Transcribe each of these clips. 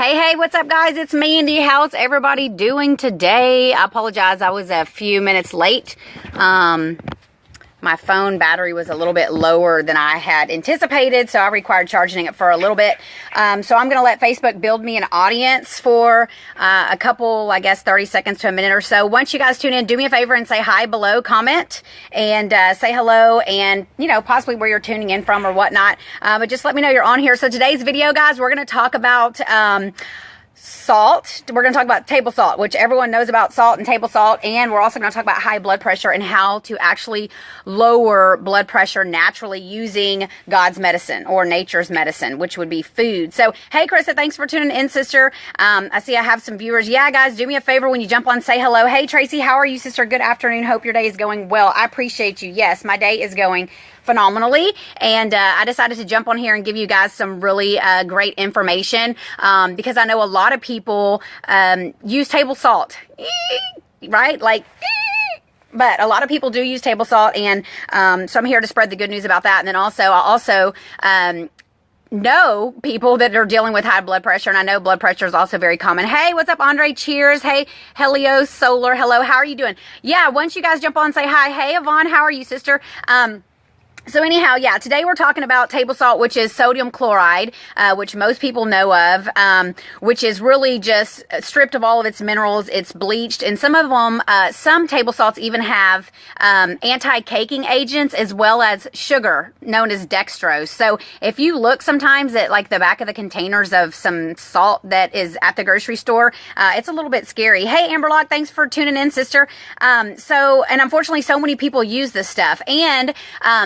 Hey, what's up, guys? It's Mandy. How's everybody doing today? I apologize. I was a few minutes late. My phone battery was a little bit lower than I had anticipated, so I required charging it for a little bit. So I'm going to let Facebook build me an audience for a couple, I guess, 30 seconds to a minute or so. Once you guys tune in, do me a favor and say hi below, comment, and say hello, and, you know, possibly where you're tuning in from or whatnot. But just let me know you're on here. So today's video, guys, we're going to talk about salt. We're going to talk about table salt, which everyone knows about salt and table salt. And we're also going to talk about high blood pressure and how to actually lower blood pressure naturally using God's medicine or nature's medicine, which would be food. So, hey, Krista, thanks for tuning in, sister. I see I have some viewers. Yeah, guys, do me a favor when you jump on, say hello. Hey, Tracy, how are you, sister? Good afternoon. Hope your day is going well. I appreciate you. Yes, my day is going phenomenally, and I decided to jump on here and give you guys some really great information because I know a lot of people use table salt, right? Like, but a lot of people do use table salt, and so I'm here to spread the good news about that. And then also, know people that are dealing with high blood pressure, and I know blood pressure is also very common. Hey, what's up, Andre? Cheers. Hey, Helios Solar. Hello, how are you doing? Yeah, once you guys jump on, say hi. Hey, Yvonne, how are you, sister? So anyhow, yeah, today we're talking about table salt, which is sodium chloride, which most people know of, which is really just stripped of all of its minerals. It's bleached, and some of them, some table salts even have anti-caking agents as well as sugar known as dextrose. So if you look sometimes at like the back of the containers of some salt that is at the grocery store, it's a little bit scary. Hey, Amberlock, thanks for tuning in, sister. And unfortunately, so many people use this stuff, and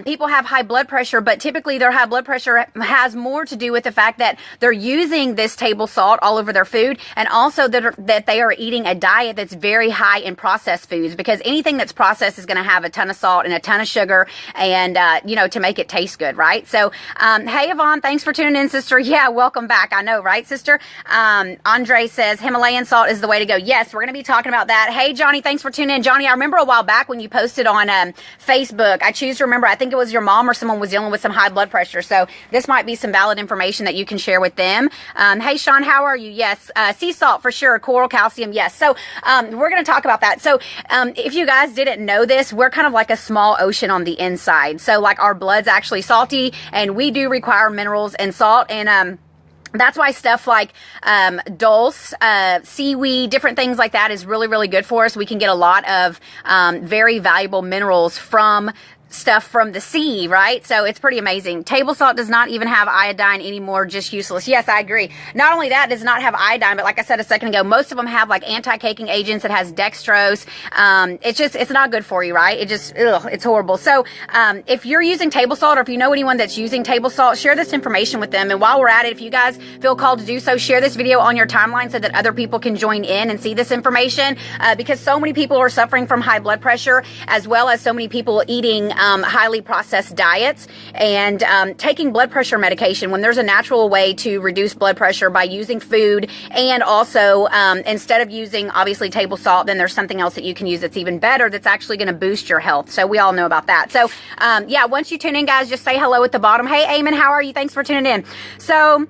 people have high blood pressure, but typically their high blood pressure has more to do with the fact that they're using this table salt all over their food, and also that they are eating a diet that's very high in processed foods, because anything that's processed is going to have a ton of salt and a ton of sugar, and you know, to make it taste good, right? So hey, Yvonne, thanks for tuning in, sister. Yeah, welcome back. I know, right, sister? Andre says Himalayan salt is the way to go. Yes, we're going to be talking about that. Hey, Johnny, thanks for tuning in. Johnny, I remember a while back when you posted on Facebook, I choose to remember, I think it was your mom or someone was dealing with some high blood pressure, so this might be some valid information that you can share with them. Hey, Sean, how are you? Yes, sea salt for sure, coral calcium, yes. So we're going to talk about that. So if you guys didn't know this, we're kind of like a small ocean on the inside. So like our blood's actually salty, and we do require minerals and salt, and that's why stuff like dulse, seaweed, different things like that is really, really good for us. We can get a lot of very valuable minerals from stuff from the sea, right? So it's pretty amazing. Table salt does not even have iodine anymore, just useless. Yes, I agree. Not only that, it does not have iodine, but like I said a second ago, most of them have like anti-caking agents. It has dextrose. It's not good for you, right? It's horrible. So if you're using table salt, or if you know anyone that's using table salt, share this information with them. And while we're at it, if you guys feel called to do so, share this video on your timeline so that other people can join in and see this information, because so many people are suffering from high blood pressure, as well as so many people eating highly processed diets and taking blood pressure medication, when there's a natural way to reduce blood pressure by using food. And also instead of using obviously table salt, then there's something else that you can use that's even better, that's actually going to boost your health. So we all know about that. So yeah, once you tune in, guys, just say hello at the bottom. Hey, Eamon, how are you? Thanks for tuning in. So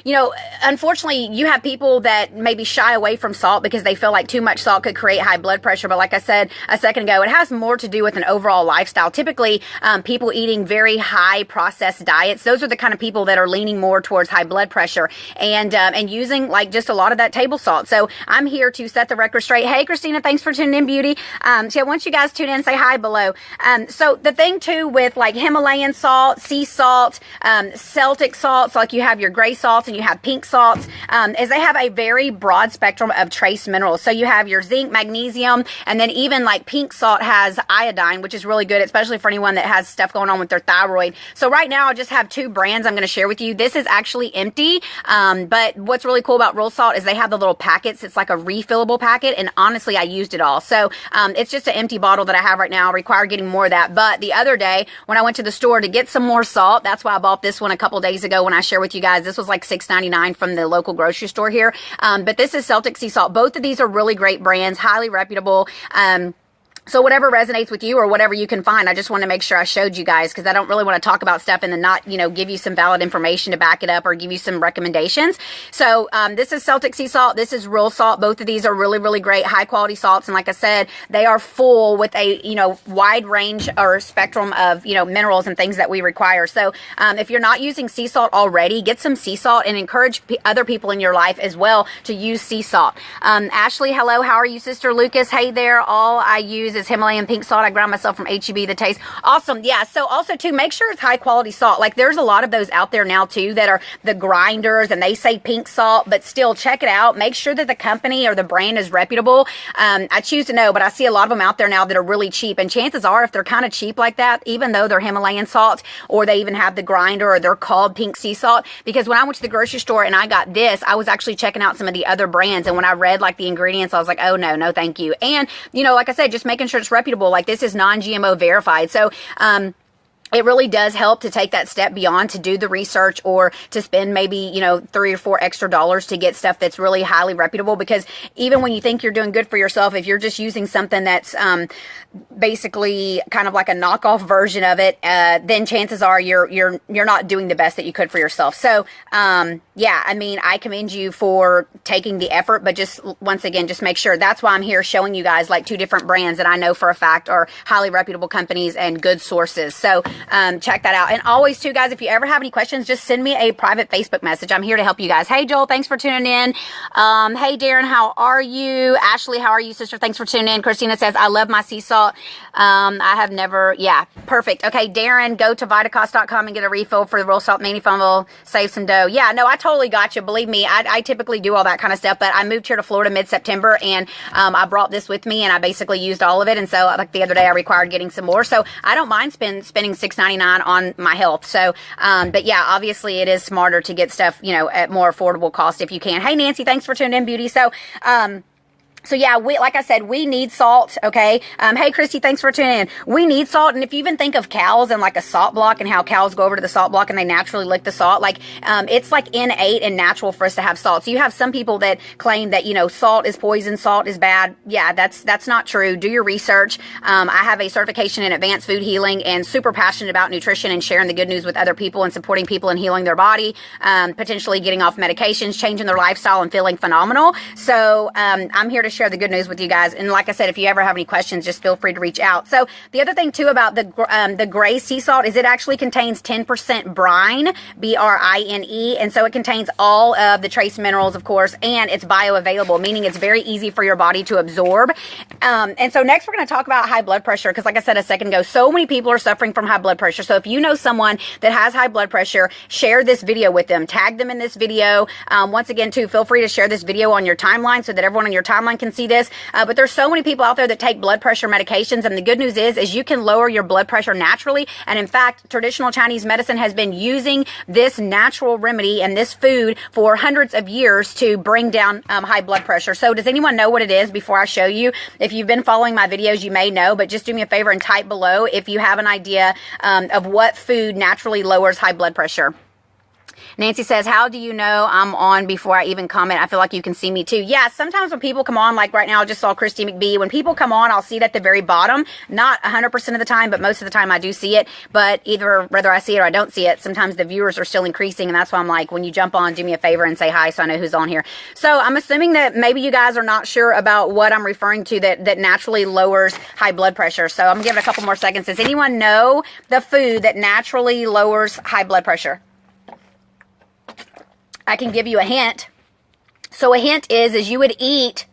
you know, unfortunately, you have people that maybe shy away from salt because they feel like too much salt could create high blood pressure. But like I said a second ago, it has more to do with an overall lifestyle. Typically, people eating very high processed diets, those are the kind of people that are leaning more towards high blood pressure, and using like just a lot of that table salt. So I'm here to set the record straight. Hey, Christina, thanks for tuning in, beauty. So yeah, once you guys tune in, say hi below. So the thing too with like Himalayan salt, sea salt, Celtic salts, like you have your gray salts and you have pink salts, is they have a very broad spectrum of trace minerals. So you have your zinc, magnesium, and then even like pink salt has iodine, which is really good, especially for anyone that has stuff going on with their thyroid. So right now I just have two brands I'm going to share with you. This is actually empty, but what's really cool about Royal Salt is they have the little packets. It's like a refillable packet, and honestly, I used it all. So it's just an empty bottle that I have right now. I require getting more of that. But the other day when I went to the store to get some more salt, that's why I bought this one a couple days ago when I shared with you guys. This was like $6.99 from the local grocery store here. But this is Celtic Sea Salt. Both of these are really great brands, highly reputable. So whatever resonates with you or whatever you can find, I just want to make sure I showed you guys, because I don't really want to talk about stuff and then not, give you some valid information to back it up or give you some recommendations. So this is Celtic sea salt. This is real salt. Both of these are really, really great, high quality salts. And like I said, they are full with a, wide range or spectrum of, minerals and things that we require. So if you're not using sea salt already, get some sea salt and encourage other people in your life as well to use sea salt. Ashley, hello. How are you, sister? Lucas, hey there. All I use is Himalayan pink salt. I ground myself from HEB. The taste awesome. Yeah. So also too, make sure it's high quality salt. Like there's a lot of those out there now too that are the grinders and they say pink salt, but still check it out. Make sure that the company or the brand is reputable. I choose to know, but I see a lot of them out there now that are really cheap. And chances are, if they're kind of cheap like that, even though they're Himalayan salt or they even have the grinder or they're called pink sea salt, because when I went to the grocery store and I got this, I was actually checking out some of the other brands. And when I read like the ingredients, I was like, oh no, thank you. And like I said, just making sure it's reputable. Like this is non-GMO verified. So, it really does help to take that step beyond to do the research or to spend maybe, $3 or $4 extra to get stuff that's really highly reputable. Because even when you think you're doing good for yourself, if you're just using something that's basically kind of like a knockoff version of it, then chances are you're not doing the best that you could for yourself. So, yeah, I mean, I commend you for taking the effort, but just once again, just make sure. That's why I'm here showing you guys like 2 different brands that I know for a fact are highly reputable companies and good sources. So, check that out. And always too, guys, if you ever have any questions, just send me a private Facebook message. I'm here to help you guys. Hey, Joel, thanks for tuning in. Hey, Darren, how are you? Ashley, how are you, sister? Thanks for tuning in. Christina says, I love my sea salt. I have never, yeah, perfect. Okay, Darren, go to Vitacost.com and get a refill for the real salt antifungal, save some dough. Yeah, no, I totally got you. Believe me, I typically do all that kind of stuff, but I moved here to Florida mid-September and I brought this with me and I basically used all of it. And so like the other day I required getting some more. So I don't mind spending $6.99 on my health. So, but yeah, obviously it is smarter to get stuff, at more affordable cost if you can. Hey, Nancy, thanks for tuning in, beauty. So yeah, like I said, we need salt, okay? Hey, Christy, thanks for tuning in. We need salt, and if you even think of cows and like a salt block and how cows go over to the salt block and they naturally lick the salt, like, it's like innate and natural for us to have salt. So you have some people that claim that, salt is poison, salt is bad. Yeah, that's not true. Do your research. I have a certification in advanced food healing and super passionate about nutrition and sharing the good news with other people and supporting people in healing their body, potentially getting off medications, changing their lifestyle and feeling phenomenal. So, I'm here to share the good news with you guys. And like I said, if you ever have any questions, just feel free to reach out. So the other thing too about the gray sea salt is it actually contains 10% brine, B-R-I-N-E. And so it contains all of the trace minerals, of course, and it's bioavailable, meaning it's very easy for your body to absorb. And so next we're going to talk about high blood pressure, because like I said a second ago, so many people are suffering from high blood pressure. So if you know someone that has high blood pressure, share this video with them, tag them in this video. Once again too, feel free to share this video on your timeline so that everyone on your timeline can see this. But there's so many people out there that take blood pressure medications, and the good news is you can lower your blood pressure naturally. And in fact, traditional Chinese medicine has been using this natural remedy and this food for hundreds of years to bring down high blood pressure. So does anyone know what it is before I show you? If you've been following my videos, you may know, but just do me a favor and type below if you have an idea of what food naturally lowers high blood pressure. Nancy says, how do you know I'm on before I even comment? I feel like you can see me too. Yeah, sometimes when people come on, like right now, I just saw Christy McBee. When people come on, I'll see it at the very bottom. Not 100% of the time, but most of the time I do see it. But either whether I see it or I don't see it, sometimes the viewers are still increasing. And that's why I'm like, when you jump on, do me a favor and say hi so I know who's on here. So I'm assuming that maybe you guys are not sure about what I'm referring to that naturally lowers high blood pressure. So I'm going to give it a couple more seconds. Does anyone know the food that naturally lowers high blood pressure? I can give you a hint. So a hint is you would eat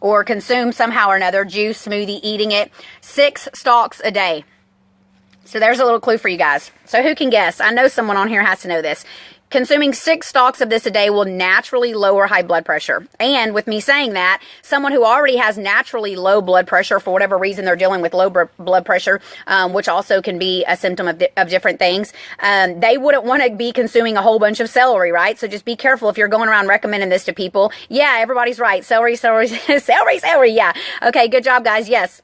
or consume somehow or another, juice, smoothie, eating it, 6 stalks a day. So there's a little clue for you guys. So who can guess? I know someone on here has to know this. Consuming 6 stalks of this a day will naturally lower high blood pressure. And with me saying that, someone who already has naturally low blood pressure, for whatever reason they're dealing with low blood pressure, which also can be a symptom of different things, they wouldn't want to be consuming a whole bunch of celery, right? So just be careful if you're going around recommending this to people. Yeah, everybody's right. Celery, celery, celery, celery. Yeah. Okay, good job, guys. Yes.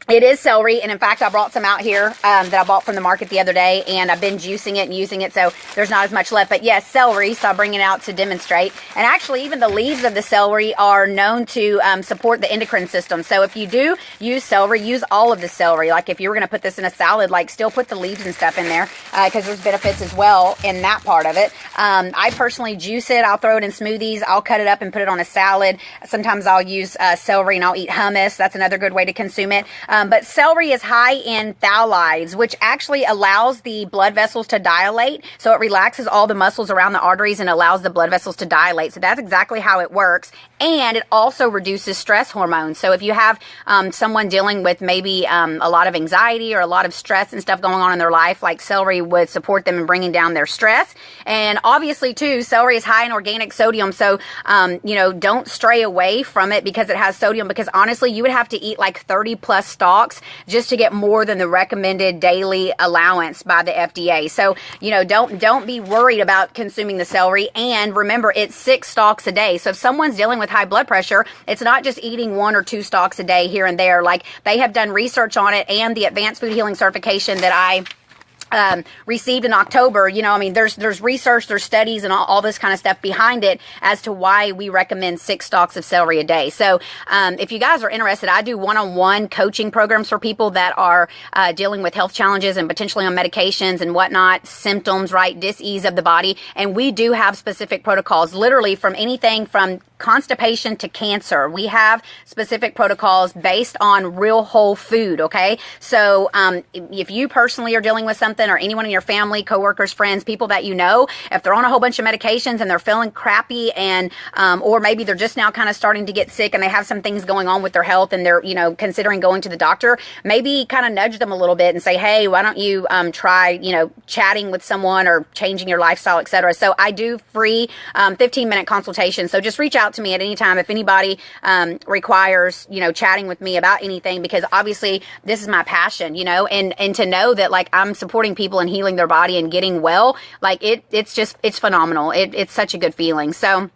It is celery, and in fact, I brought some out here that I bought from the market the other day, and I've been juicing it and using it, so there's not as much left. But yes, celery, so I'll bring it out to demonstrate. And actually, even the leaves of the celery are known to support the endocrine system. So if you do use celery, use all of the celery. Like if you were going to put this in a salad, like still put the leaves and stuff in there, because there's benefits as well in that part of it. I personally juice it. I'll throw it in smoothies. I'll cut it up and put it on a salad. Sometimes I'll use celery and I'll eat hummus. That's another good way to consume it. But celery is high in phthalates, which actually allows the blood vessels to dilate. So it relaxes all the muscles around the arteries and allows the blood vessels to dilate. So that's exactly how it works. And it also reduces stress hormones. So if you have someone dealing with maybe a lot of anxiety or a lot of stress and stuff going on in their life, like celery would support them in bringing down their stress. And obviously too, celery is high in organic sodium. So, you know, don't stray away from it because it has sodium, because honestly, you would have to eat like 30 plus stalks just to get more than the recommended daily allowance by the FDA. So, you know, don't be worried about consuming the celery. And remember, it's 6 stalks a day. So if someone's dealing with high blood pressure, it's not just eating 1 or 2 stalks a day here and there. Like, they have done research on it, and the Advanced Food Healing certification that I received in October. You know, I mean, there's research, there's studies and all this kind of stuff behind it as to why we recommend 6 stalks of celery a day. So, if you guys are interested, I do one-on-one coaching programs for people that are dealing with health challenges and potentially on medications and whatnot, symptoms, right, dis-ease of the body. And we do have specific protocols, literally from anything from constipation to cancer. We have specific protocols based on real whole food, okay? So, if you personally are dealing with something, or anyone in your family, coworkers, friends, people that you know, if they're on a whole bunch of medications and they're feeling crappy, and or maybe they're just now kind of starting to get sick and they have some things going on with their health and they're, you know, considering going to the doctor, maybe kind of nudge them a little bit and say, hey, why don't you try, you know, chatting with someone or changing your lifestyle, etc. So I do free 15-minute consultations. So just reach out to me at any time if anybody requires, you know, chatting with me about anything, because obviously this is my passion, you know, and to know that like I'm supporting people and healing their body and getting well, like it's phenomenal. It's such a good feeling. So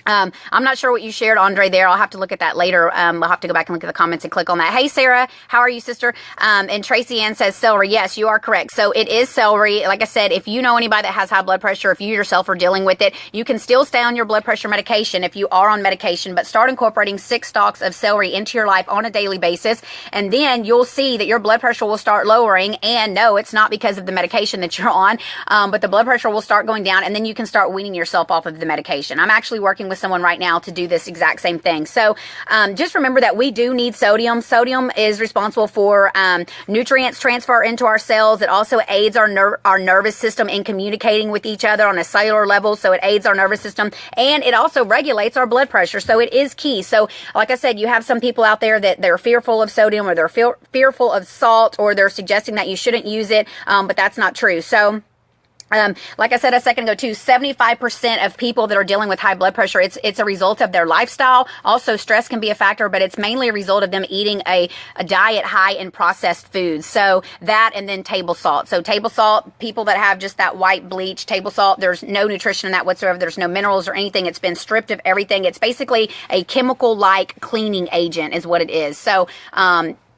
I'm not sure what you shared, Andre, there. I'll have to look at that later. I'll have to go back and look at the comments and click on that. Hey, Sarah, how are you, sister? And Tracy Ann says celery. Yes, you are correct. So it is celery. Like I said, if you know anybody that has high blood pressure, if you yourself are dealing with it, you can still stay on your blood pressure medication if you are on medication, but start incorporating 6 stalks of celery into your life on a daily basis. And then you'll see that your blood pressure will start lowering. And no, it's not because of the medication that you're on, but the blood pressure will start going down, and then you can start weaning yourself off of the medication. I'm actually working with someone right now to do this exact same thing. So just remember that we do need sodium. Sodium is responsible for nutrients transfer into our cells. It also aids our nervous system in communicating with each other on a cellular level. So it aids our nervous system, and it also regulates our blood pressure. So it is key. So like I said, you have some people out there that they're fearful of sodium, or they're fearful of salt, or they're suggesting that you shouldn't use it, but that's not true. So like I said a second ago too, 75% of people that are dealing with high blood pressure, it's a result of their lifestyle. Also, stress can be a factor, but it's mainly a result of them eating a diet high in processed foods. So that, and then table salt. So table salt, people that have just that white bleach table salt, there's no nutrition in that whatsoever. There's no minerals or anything. It's been stripped of everything. It's basically a chemical-like cleaning agent is what it is. So,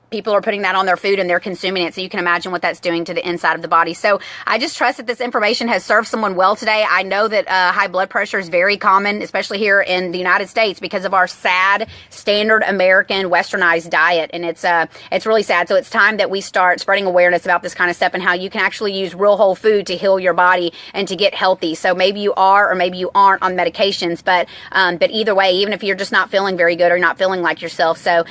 people are putting that on their food and they're consuming it. So you can imagine what that's doing to the inside of the body. So I just trust that this information has served someone well today. I know that high blood pressure is very common, especially here in the United States, because of our sad, standard American westernized diet. And it's really sad. So it's time that we start spreading awareness about this kind of stuff and how you can actually use real whole food to heal your body and to get healthy. So maybe you are, or maybe you aren't on medications, but either way, even if you're just not feeling very good or not feeling like yourself. So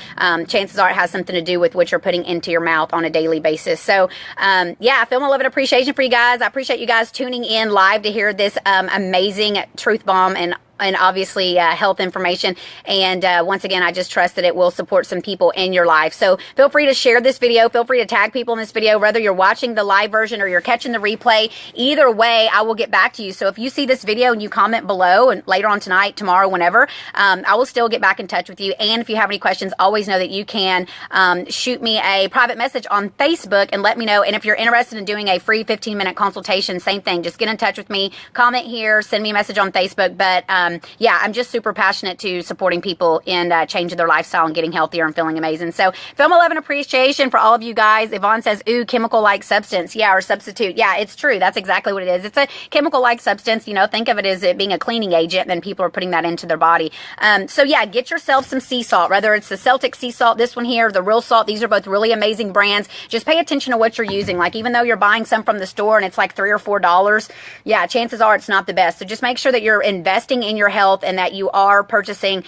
chances are it has something to do with what you're putting into your mouth on a daily basis. So yeah, I feel my love and appreciation for you guys. I appreciate you guys tuning in live to hear this amazing truth bomb and obviously health information. And once again, I just trust that it will support some people in your life. So feel free to share this video. Feel free to tag people in this video, whether you're watching the live version or you're catching the replay. Either way, I will get back to you. So if you see this video and you comment below, and later on tonight, tomorrow, whenever, I will still get back in touch with you. And if you have any questions, always know that you can shoot me a private message on Facebook and let me know. And if you're interested in doing a free 15-minute consultation, same thing. Just get in touch with me, comment here, send me a message on Facebook. But yeah, I'm just super passionate to supporting people in changing their lifestyle and getting healthier and feeling amazing. So Film 11 appreciation for all of you guys. Yvonne says, ooh, chemical-like substance. Yeah, or substitute. Yeah, it's true. That's exactly what it is. It's a chemical-like substance. You know, think of it as it being a cleaning agent, and then people are putting that into their body. So yeah, get yourself some sea salt, whether it's the Celtic sea salt, this one here, the Real Salt. These are both really amazing brands. Just pay attention to what you're using. Like, even though you're buying some from the store and it's like $3 or $4, yeah, chances are it's not the best. So just make sure that you're investing in your health and that you are purchasing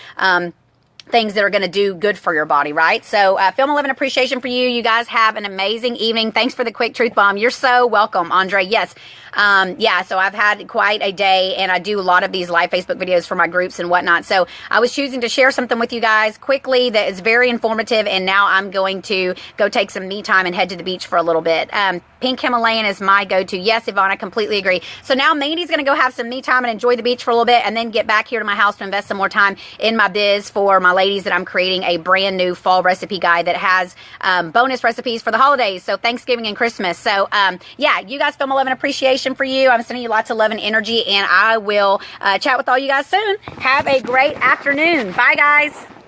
things that are going to do good for your body, right? So Film 11 appreciation for you. You guys have an amazing evening. Thanks for the quick truth bomb. You're so welcome, Andre. Yes. Yeah, so I've had quite a day, and I do a lot of these live Facebook videos for my groups and whatnot. So I was choosing to share something with you guys quickly that is very informative, and now I'm going to go take some me time and head to the beach for a little bit. Pink Himalayan is my go-to. Yes, Yvonne, I completely agree. So now Mandy's going to go have some me time and enjoy the beach for a little bit, and then get back here to my house to invest some more time in my biz for my ladies that I'm creating a brand new fall recipe guide that has bonus recipes for the holidays, so Thanksgiving and Christmas. So yeah, you guys, Film 11 appreciation for you. I'm sending you lots of love and energy, and I will chat with all you guys soon. Have a great afternoon. Bye, guys.